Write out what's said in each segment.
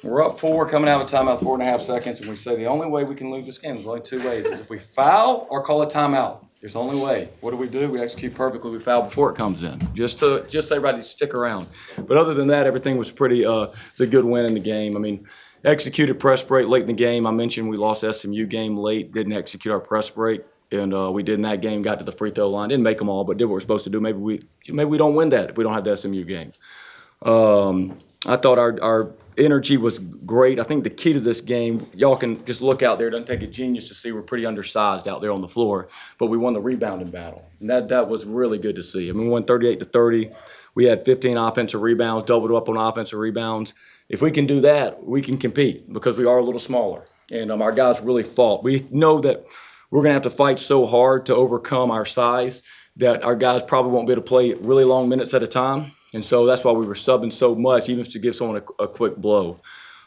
We're up 4, coming out of a timeout, 4.5 seconds, and we say the only way we can lose this game is only 2 ways: is if we foul or call a timeout. There's the only way. What do? We execute perfectly. We foul before it comes in, just so everybody stick around. But other than that, everything was pretty. It's a good win in the game. I mean, executed press break late in the game. I mentioned we lost SMU game late, didn't execute our press break, and we did in that game. Got to the free throw line, didn't make them all, but did what we're supposed to do. Maybe we don't win that if we don't have the SMU game. I thought our energy was great. I think the key to this game, y'all can just look out there. It doesn't take a genius to see we're pretty undersized out there on the floor, but we won the rebounding battle. And that was really good to see. I mean, we won 38-30. We had 15 offensive rebounds, doubled up on offensive rebounds. If we can do that, we can compete because we are a little smaller. And our guys really fought. We know that we're going to have to fight so hard to overcome our size that our guys probably won't be able to play really long minutes at a time. And so that's why we were subbing so much, even to give someone a quick blow.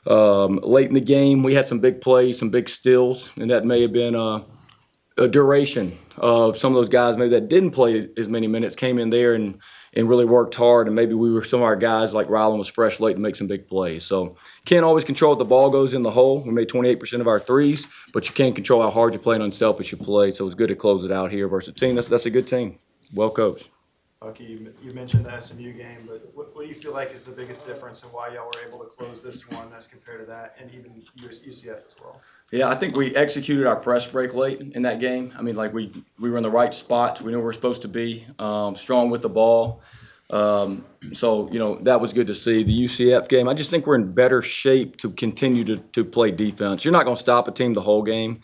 Late in the game, we had some big plays, some big steals, and that may have been a duration of some of those guys maybe that didn't play as many minutes, came in there and really worked hard, and maybe some of our guys like Rylan was fresh late to make some big plays. So can't always control if the ball goes in the hole. We made 28% of our threes, but you can't control how hard you play and unselfish you play. So it was good to close it out here versus a team. That's a good team, well coached. Bucky, you mentioned the SMU game, but what do you feel like is the biggest difference in why y'all were able to close this one as compared to that, and even UCF as well? Yeah, I think we executed our press break late in that game. I mean, like we were in the right spots. We knew where we were supposed to be, strong with the ball. So, that was good to see. The UCF game, I just think we're in better shape to continue to play defense. You're not going to stop a team the whole game.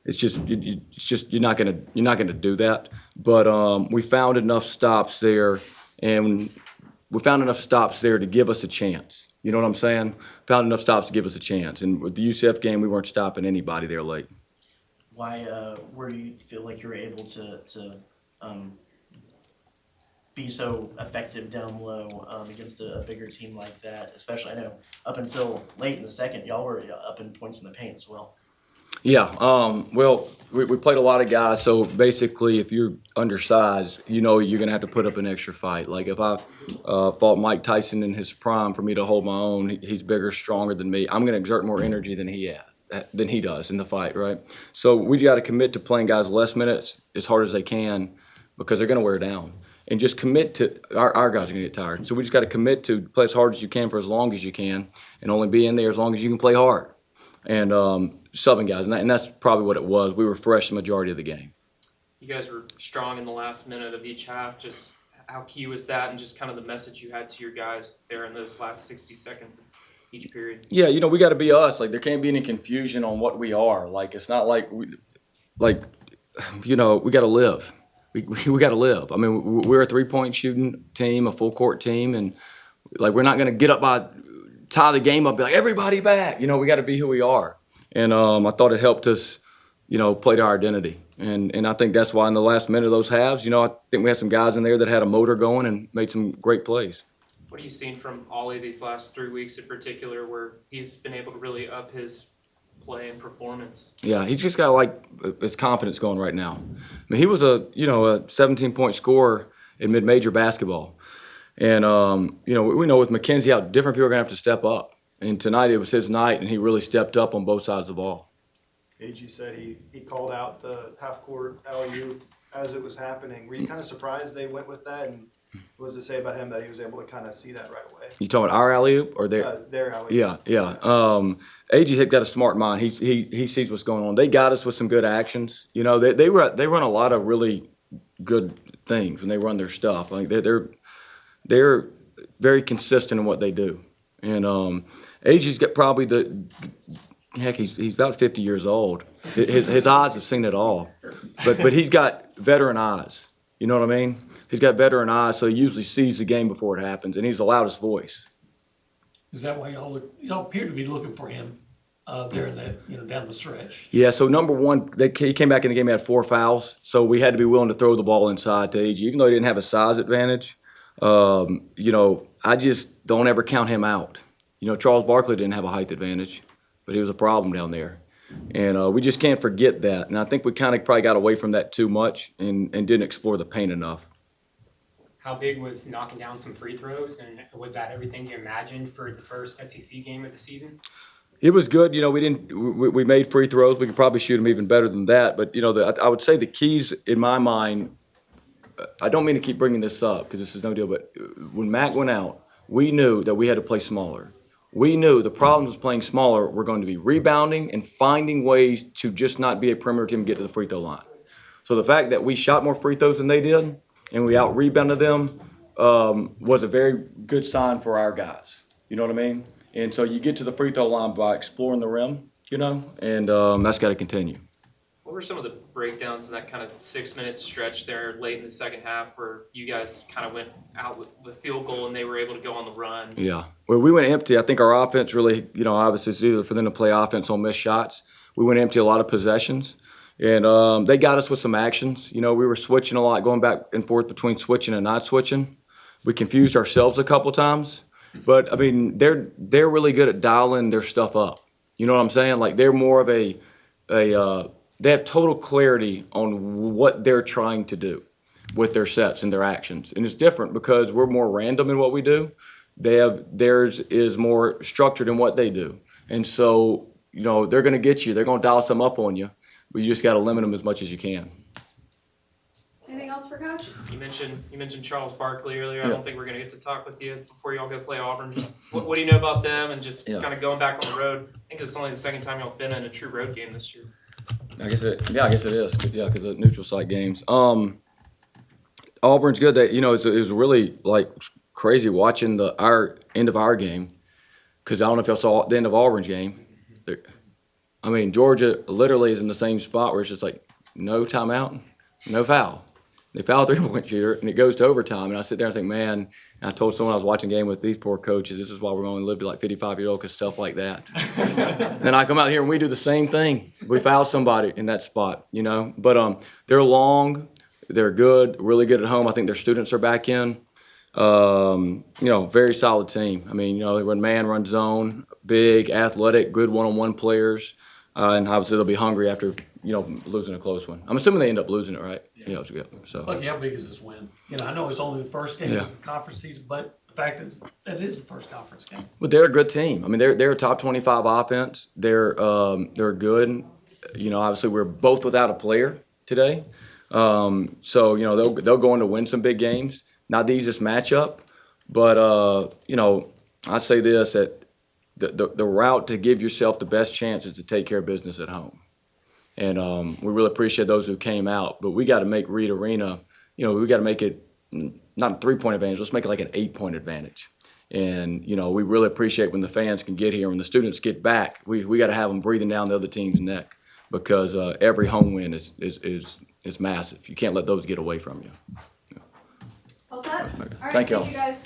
It's just you're not gonna do that. But we found enough stops there, and we found enough stops there to give us a chance. You know what I'm saying? Found enough stops to give us a chance. And with the UCF game, we weren't stopping anybody there late. Why? Where do you feel like you're able to be so effective down low against a bigger team like that? Especially, I know up until late in the second, y'all were up in points in the paint as well. Yeah, well, we played a lot of guys, so basically if you're undersized, you're going to have to put up an extra fight. Like if I fought Mike Tyson in his prime for me to hold my own, he's bigger, stronger than me. I'm going to exert more energy than he does in the fight, right? So we got to commit to playing guys less minutes as hard as they can because they're going to wear down. And just commit to our guys are going to get tired. So we just got to commit to play as hard as you can for as long as you can and only be in there as long as you can play hard. And subbing guys, and that's probably what it was. We were fresh the majority of the game. You guys were strong in the last minute of each half. Just how key was that, and just kind of the message you had to your guys there in those last 60 seconds of each period? Yeah, we got to be us. Like there can't be any confusion on what we are. Like it's not like we got to live. We got to live. I mean, we're a 3-point shooting team, a full court team, and like we're not going to get up by. Tie the game up, be like, everybody back. We got to be who we are. And I thought it helped us, play to our identity. And I think that's why in the last minute of those halves, I think we had some guys in there that had a motor going and made some great plays. What have you seen from Ollie these last 3 weeks in particular where he's been able to really up his play and performance? Yeah, he's just got his confidence going right now. I mean, he was a 17-point scorer in mid-major basketball. And, we know with McKenzie how different people are going to have to step up. And tonight it was his night, and he really stepped up on both sides of the ball. AG said he called out the half-court LSU as it was happening. Were you kind of surprised they went with that? And what does it say about him that he was able to kind of see that right away? You talking about our alley-oop or their? Their alley-oop. Yeah. AG's got a smart mind. He sees what's going on. They got us with some good actions. They run a lot of really good things when they run their stuff. Like they're very consistent in what they do. And AG's got probably he's about 50 years old. His eyes have seen it all. But he's got veteran eyes. You know what I mean? He's got veteran eyes, so he usually sees the game before it happens, and he's the loudest voice. Is that why y'all appear to be looking for him there in that down the stretch? Yeah, so number one, he came back in the game, he had 4 fouls, so we had to be willing to throw the ball inside to AG, even though he didn't have a size advantage. I just don't ever count him out. Charles Barkley didn't have a height advantage, but he was a problem down there. And we just can't forget that. And I think we kind of probably got away from that too much and didn't explore the paint enough. how big was knocking down some free throws, and was that everything you imagined for the first SEC game of the season? It was good. We made free throws. We could probably shoot them even better than that. But, I would say the keys in my mind, I don't mean to keep bringing this up because this is no deal, but when Mac went out, we knew that we had to play smaller. We knew the problems with playing smaller were going to be rebounding and finding ways to just not be a perimeter team and get to the free throw line. So the fact that we shot more free throws than they did and we out-rebounded them was a very good sign for our guys. You know what I mean? And so you get to the free throw line by exploring the rim, and that's got to continue. What were some of the breakdowns in that kind of 6-minute stretch there late in the second half where you guys kind of went out with the field goal and they were able to go on the run? Yeah. Well, we went empty. I think our offense really, obviously it's easier for them to play offense on missed shots. We went empty a lot of possessions. And they got us with some actions. We were switching a lot, going back and forth between switching and not switching. We confused ourselves a couple times. But, I mean, they're really good at dialing their stuff up. You know what I'm saying? Like, they're more of they have total clarity on what they're trying to do with their sets and their actions. And it's different because we're more random in what we do. Theirs is more structured in what they do. And so, they're going to get you. They're going to dial some up on you. But you just got to limit them as much as you can. Anything else for Coach? You mentioned Charles Barkley earlier. I Yeah. don't think we're going to get to talk with you before y'all go play Auburn. Just what do you know about them and just kind of going back on the road? I think it's only the second time y'all been in a true road game this year. I guess it is. Yeah, because of neutral site games. Auburn's good. It was really like crazy watching our end of our game because I don't know if y'all saw the end of Auburn's game. I mean, Georgia literally is in the same spot where it's just like no timeout, no foul. They foul a three-point shooter, and it goes to overtime. And I sit there and think, man, and I told someone I was watching a game with these poor coaches, this is why we're going to live to like 55-year-old because stuff like that. And I come out here and we do the same thing. We foul somebody in that spot, But they're long, they're good, really good at home. I think their students are back in. Very solid team. I mean, they run man, run zone, big, athletic, good one-on-one players. And obviously they'll be hungry after, losing a close one. I'm assuming they end up losing it, right? Yeah. So. Bucky, how big is this win? I know it's only the first game Yeah. of the conference season, but the fact is that it is the first conference game. Well, they're a good team. I mean, they're a top 25 offense. They're good. Obviously we're both without a player today. So they'll go on to win some big games. Not the easiest matchup, but I say this that the route to give yourself the best chance is to take care of business at home. And we really appreciate those who came out. But we got to make Reed Arena, we got to make it not a 3-point advantage. Let's make it like an 8-point advantage. And, we really appreciate when the fans can get here. When the students get back, we got to have them breathing down the other team's neck because every home win is massive. You can't let those get away from you. All set? All right, Thank y'all. you guys.